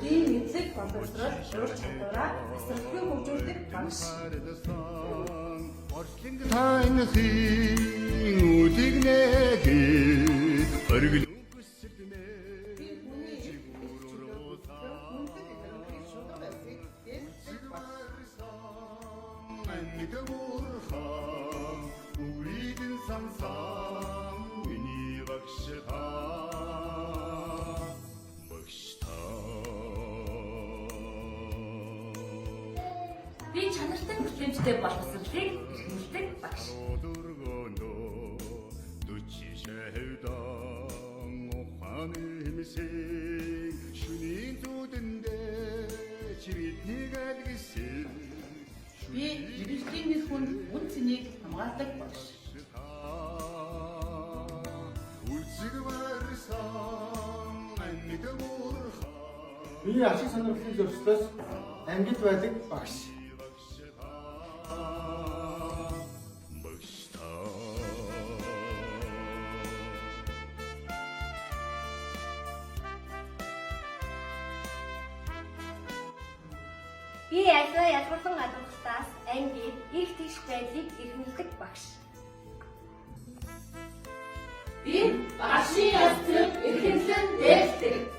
Тийм мэдлэг боловсрол ур чадвараа асархгүй хөгжүүлдэг багш. Би чанартай хүлэмжтэй боловсролыг эрхэлдэг багш. Би мэрэгжлийн нэр хүнд үн цэнийг хамгаалдаг багш. Би ашиг сонирхлын зөрчлөөс ангид байдаг багш. Би аливаа ялгарлан гадуурхтаас ангид их тийш байдлыг эрхэмлдэг багш. Би багшийн ёс зүйн эрхэмлэн дээлдэг.